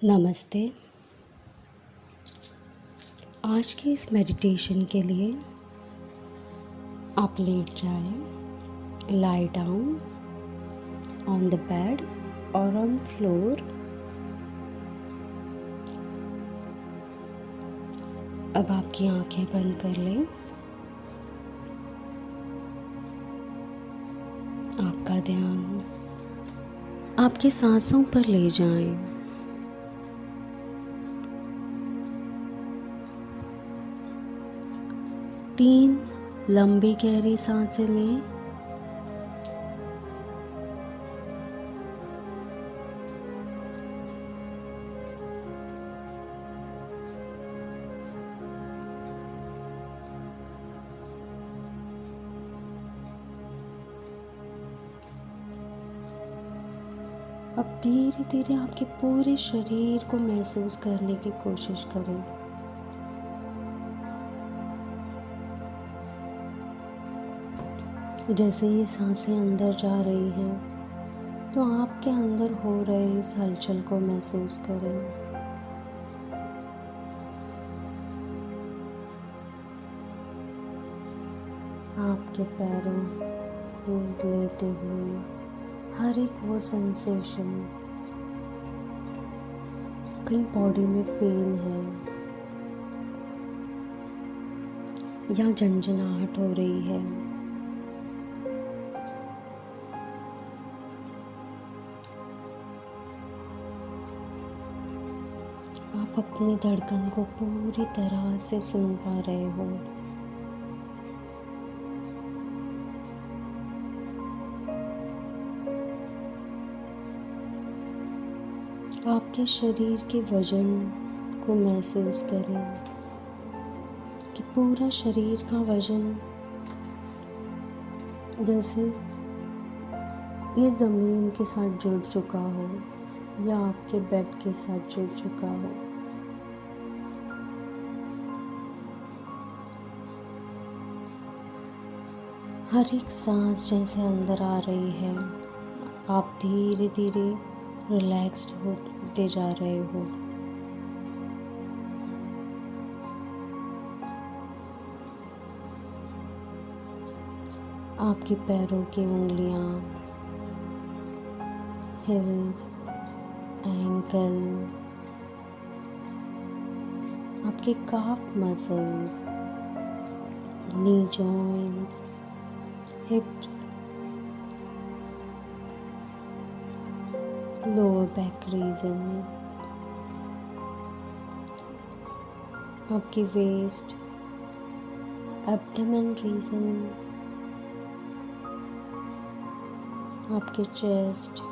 नमस्ते। आज की इस मेडिटेशन के लिए आप लेट जाएं, lie down on the bed और ऑन फ्लोर। अब आपकी आंखें बंद कर लें। आपका ध्यान आपके सांसों पर ले जाएं। तीन लंबी गहरी सांसें लें। अब धीरे धीरे आपके पूरे शरीर को महसूस करने की कोशिश करें। जैसे ये सांसें अंदर जा रही हैं तो आपके अंदर हो रहे इस हलचल को महसूस करें। आपके पैरों से लेते हुए हर एक वो सेंसेशन, कहीं बॉडी में पेन है या झंझनाहट हो रही है, आप अपनी धड़कन को पूरी तरह से सुन पा रहे हो। आपके शरीर के वजन को महसूस करें कि पूरा शरीर का वजन जैसे ये ज़मीन के साथ जुड़ चुका हो या आपके बेड के साथ जुड़ चुका हो। हर एक सांस जैसे अंदर आ रही है, आप धीरे धीरे रिलैक्स्ड होते जा रहे हो। आपके पैरों की उंगलियां, हिल्स, एंकल, आपके calf muscles, knee joints, hips, lower back region, आपकी वेस्ट, एब्डोमेन रीजन, आपके चेस्ट,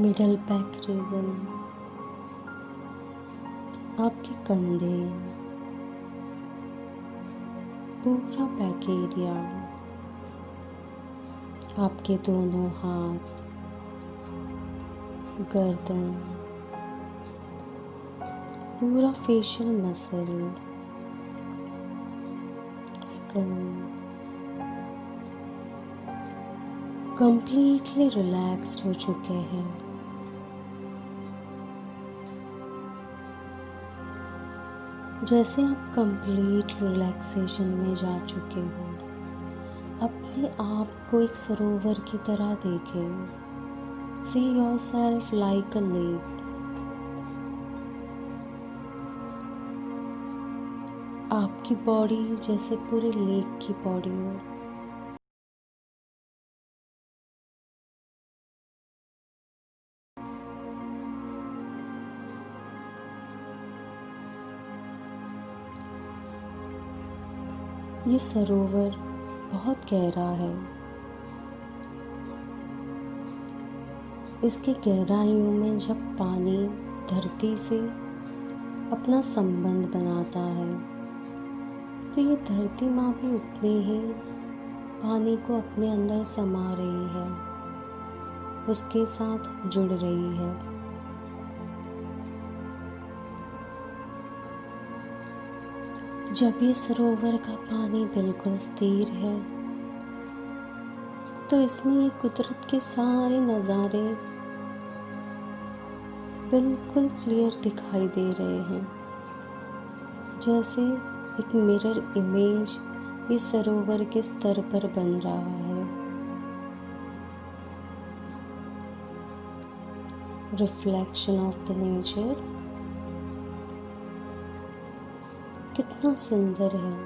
मिडल बैक रीजन, आपके कंधे, पूरा बैक एरिया, आपके दोनों हाथ, गर्दन, पूरा facial muscle, skull completely relaxed हो चुके हैं। जैसे आप कंप्लीट रिलैक्सेशन में जा चुके हो, अपने आप को एक सरोवर की तरह देखें। सी योरसेल्फ लाइक अ लेक। आपकी बॉडी जैसे पूरे लेक की बॉडी हो। ये सरोवर बहुत गहरा है। इसकी गहराइयों में जब पानी धरती से अपना संबंध बनाता है तो ये धरती माँ भी उतनी ही पानी को अपने अंदर समा रही है, उसके साथ जुड़ रही है। जब ये सरोवर का पानी बिल्कुल स्थिर है तो इसमें ये कुदरत के सारे नज़ारे बिल्कुल क्लियर दिखाई दे रहे हैं, जैसे एक मिरर इमेज इस सरोवर के स्तर पर बन रहा है। रिफ्लेक्शन ऑफ द नेचर कितना सुंदर है।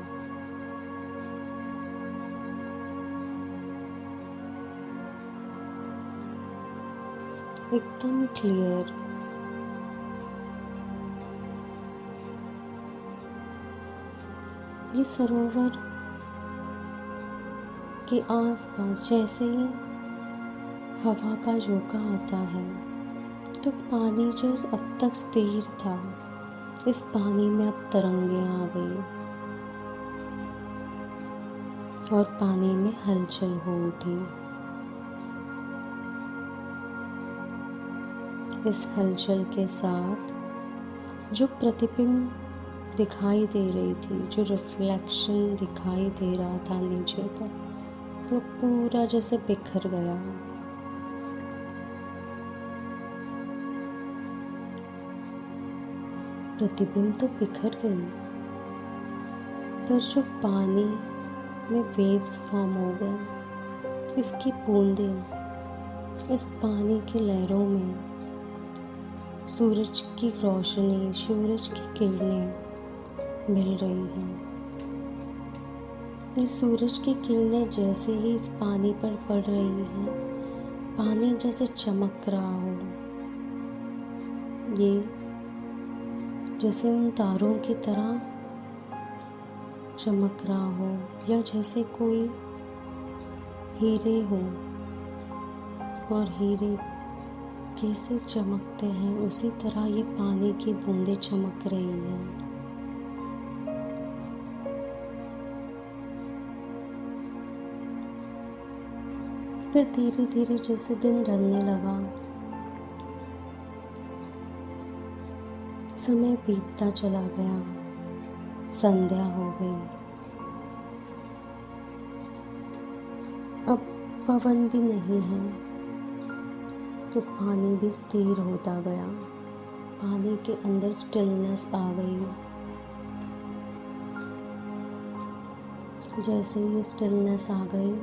एकदम क्लियर। ये सरोवर के आसपास जैसे ही हवा का झोंका आता है तो पानी जो अब तक स्थिर था, इस पानी में अब तरंगे आ गई और पानी में हलचल हो उठी। इस हलचल के साथ जो प्रतिबिंब दिखाई दे रही थी, जो रिफ्लेक्शन दिखाई दे रहा था नेचर का, वो पूरा जैसे बिखर गया। प्रतिबिंब तो बिखर गई, पर जो पानी में वेव्स फॉर्म हो गए, इसकी बूंदें इस पानी की लहरों में सूरज की रोशनी, सूरज की किरणें मिल रही हैं। ये सूरज की किरणें जैसे ही इस पानी पर पड़ रही हैं, पानी जैसे चमक रहा हो। ये जैसे उन तारों की तरह चमक रहा हो, या जैसे कोई हीरे हो और हीरे कैसे चमकते हैं, उसी तरह ये पानी की बूंदें चमक रही हैं। फिर धीरे धीरे जैसे दिन ढलने लगा, समय बीतता चला गया, संध्या हो गई। अब पवन भी नहीं है तो पानी भी स्थिर होता गया, पानी के अंदर स्टिलनेस आ गई। जैसे ही स्टिलनेस आ गई,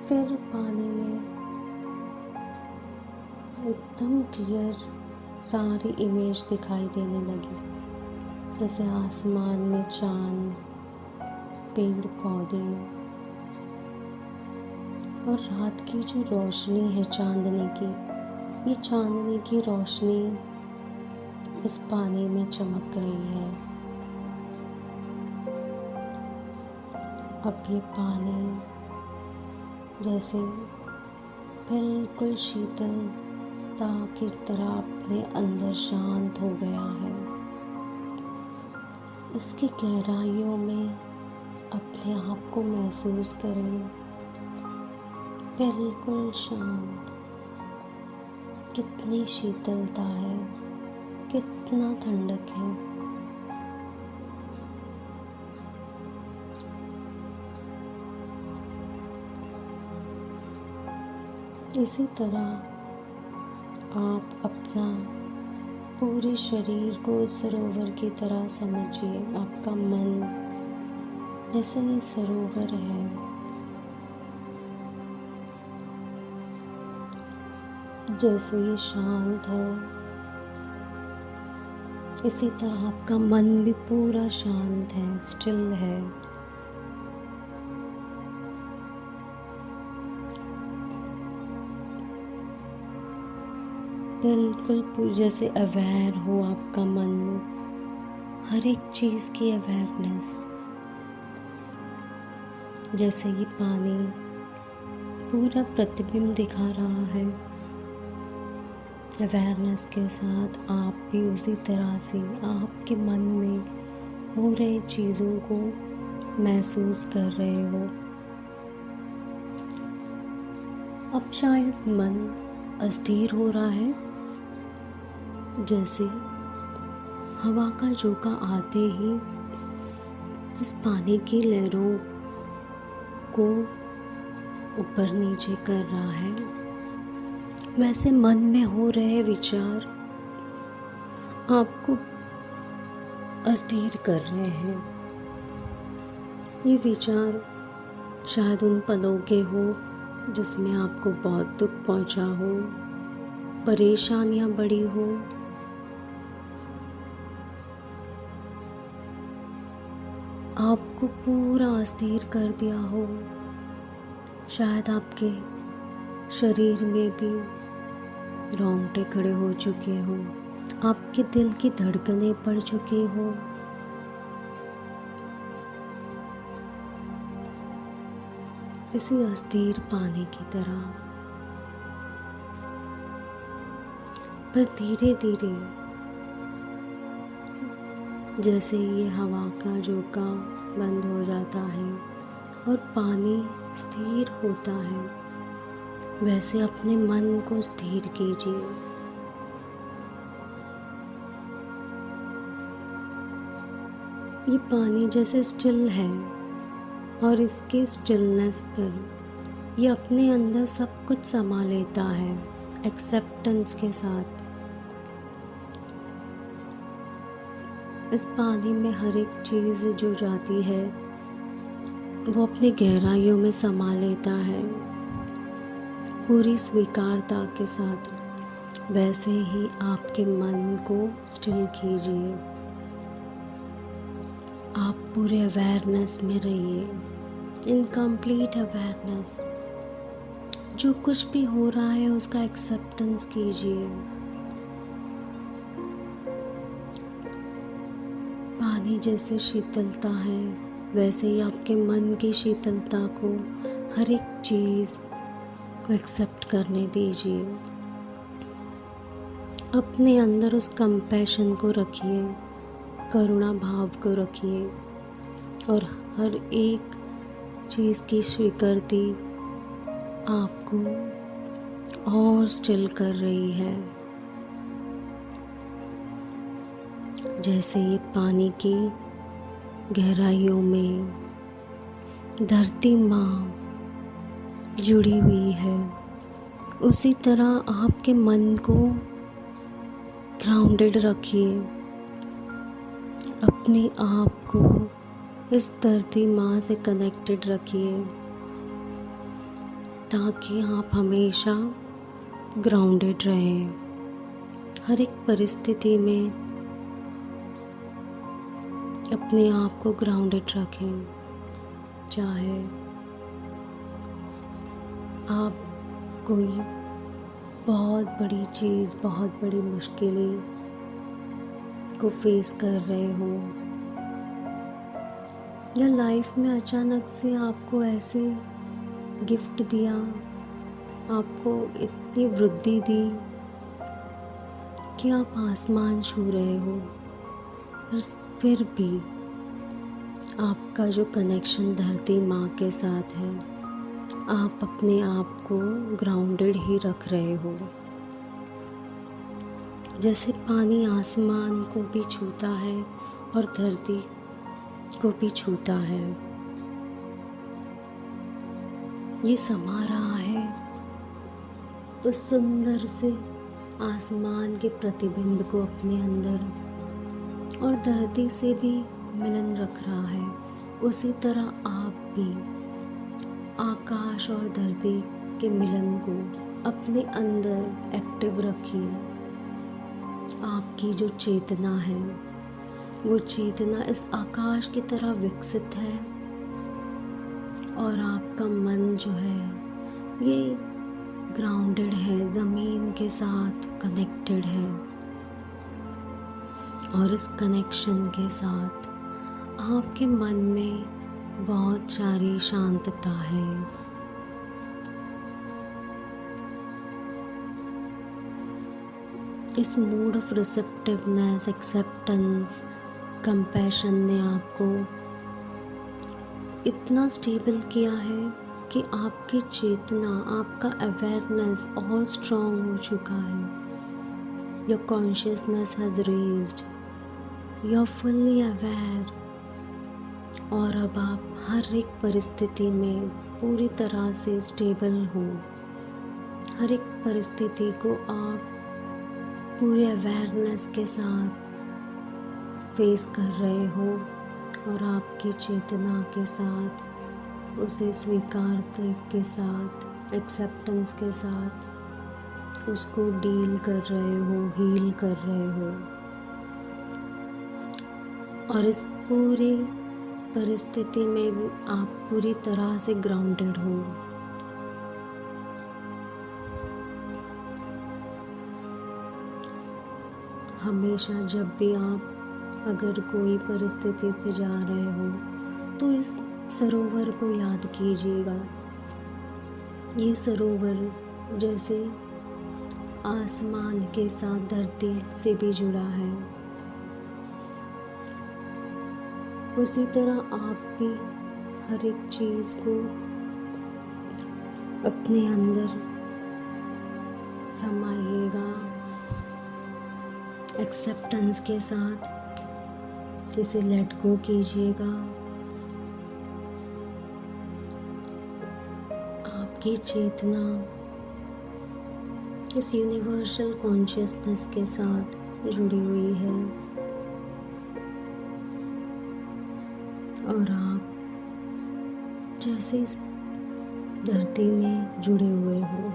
फिर पानी में एकदम क्लियर सारी इमेज दिखाई देने लगी, जैसे आसमान में चांद, पेड़ पौधे और रात की जो रोशनी है चांदनी की, ये चांदनी की रोशनी इस पानी में चमक रही है। अब ये पानी जैसे बिल्कुल शीतलता की तरह अपने अंदर शांत हो गया है। इसकी गहराइयों में अपने आप को महसूस करें, बिल्कुल शांत। कितनी शीतलता है, कितना ठंडक है। इसी तरह आप अपना पूरे शरीर को इस सरोवर की तरह समझिए। आपका मन जैसे ये सरोवर है, जैसे ये शांत है, इसी तरह आपका मन भी पूरा शांत है, स्टिल है। बिल्कुल जैसे अवेयर हो आपका मन, हर एक चीज़ की अवेयरनेस। जैसे ये पानी पूरा प्रतिबिंब दिखा रहा है, अवेयरनेस के साथ आप भी उसी तरह से आपके मन में हो रही चीज़ों को महसूस कर रहे हो। अब शायद मन अस्थिर हो रहा है, जैसे हवा का झोंका आते ही इस पानी की लहरों आपको ऊपर नीचे कर रहा है, वैसे मन में हो रहे विचार आपको अस्थिर कर रहे हैं। ये विचार शायद उन पलों के हो जिसमें आपको बहुत दुख पहुंचा हो, परेशानियां बढ़ी हो, आपको पूरा अस्थिर कर दिया हो। शायद आपके शरीर में भी रोंगटे खड़े हो चुके हो, आपके दिल की धड़कनें बढ़ चुकी हो। इसी अस्थिर पानी की तरह, पर धीरे धीरे जैसे ये हवा का झोंका बंद हो जाता है और पानी स्थिर होता है, वैसे अपने मन को स्थिर कीजिए। ये पानी जैसे स्टिल है और इसके स्टिलनेस पर ये अपने अंदर सब कुछ समा लेता है एक्सेप्टेंस के साथ। इस पानी में हर एक चीज़ जो जाती है वो अपनी गहराइयों में समा लेता है पूरी स्वीकारता के साथ। वैसे ही आपके मन को स्टिल कीजिए, आप पूरे अवेयरनेस में रहिए, इन कंप्लीट अवेयरनेस। जो कुछ भी हो रहा है उसका एक्सेप्टेंस कीजिए। पानी जैसे शीतलता है, वैसे ही आपके मन की शीतलता को, हर एक चीज़ को एक्सेप्ट करने दीजिए। अपने अंदर उस कंपैशन को रखिए, करुणा भाव को रखिए और हर एक चीज़ की स्वीकृति आपको और स्टिल कर रही है। जैसे ये पानी की गहराइयों में धरती माँ जुड़ी हुई है, उसी तरह आपके मन को ग्राउंडेड रखिए। अपने आप को इस धरती माँ से कनेक्टेड रखिए ताकि आप हमेशा ग्राउंडेड रहें। हर एक परिस्थिति में अपने आप को ग्राउंडेड रखें। चाहे आप कोई बहुत बड़ी चीज़, बहुत बड़ी मुश्किलें को फेस कर रहे हो, या लाइफ में अचानक से आपको ऐसे गिफ्ट दिया, आपको इतनी वृद्धि दी कि आप आसमान छू रहे हो, फिर भी आपका जो कनेक्शन धरती माँ के साथ है, आप अपने आप को ग्राउंडेड ही रख रहे हो। जैसे पानी आसमान को भी छूता है और धरती को भी छूता है, ये समा रहा है उस सुंदर से आसमान के प्रतिबिंब को अपने अंदर और धरती से भी मिलन रख रहा है। उसी तरह आप भी आकाश और धरती के मिलन को अपने अंदर एक्टिव रखिए। आपकी जो चेतना है वो चेतना इस आकाश की तरह विकसित है और आपका मन जो है ये ग्राउंडेड है, ज़मीन के साथ कनेक्टेड है। और इस कनेक्शन के साथ आपके मन में बहुत सारी शांतता है। इस mood off receptiveness, acceptance, compassion ने आपको इतना स्टेबल किया है कि आपकी चेतना, आपका अवेयरनेस और स्ट्रॉन्ग हो चुका है। Your consciousness has raised, you are fully aware. और अब आप हर एक परिस्थिति में पूरी तरह से स्टेबल हो। हर एक परिस्थिति को आप पूरे अवेयरनेस के साथ फेस कर रहे हो और आपकी चेतना के साथ, उसे स्वीकारते के साथ, एक्सेप्टेंस के साथ उसको डील कर रहे हो, हील कर रहे हो। और इस पूरी परिस्थिति में भी आप पूरी तरह से ग्राउंडेड हो। हमेशा जब भी आप अगर कोई परिस्थिति से जा रहे हो तो इस सरोवर को याद कीजिएगा। ये सरोवर जैसे आसमान के साथ धरती से भी जुड़ा है, उसी तरह आप भी हर एक चीज़ को अपने अंदर समाइएगा एक्सेप्टेंस के साथ, इसे लेट गो कीजिएगा। आपकी चेतना इस यूनिवर्सल कॉन्शियसनेस के साथ जुड़ी हुई है और आप जैसे इस धरती में जुड़े हुए हो।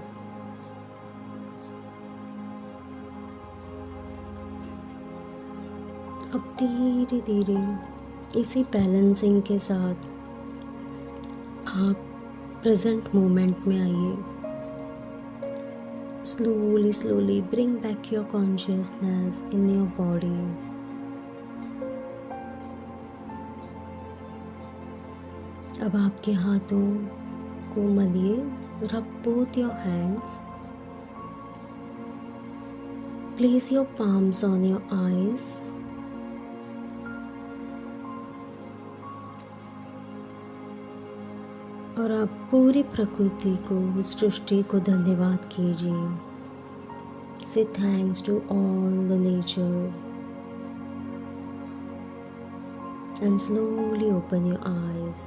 अब धीरे धीरे इसी बैलेंसिंग के साथ आप प्रेजेंट मोमेंट में आइए। Slowly bring back your consciousness in your body. अब आपके हाथों को मलिए, रब both your hands, place your palms on your eyes. और आप पूरी प्रकृति को, सृष्टि को धन्यवाद कीजिए। Say thanks to all the nature and slowly open your eyes.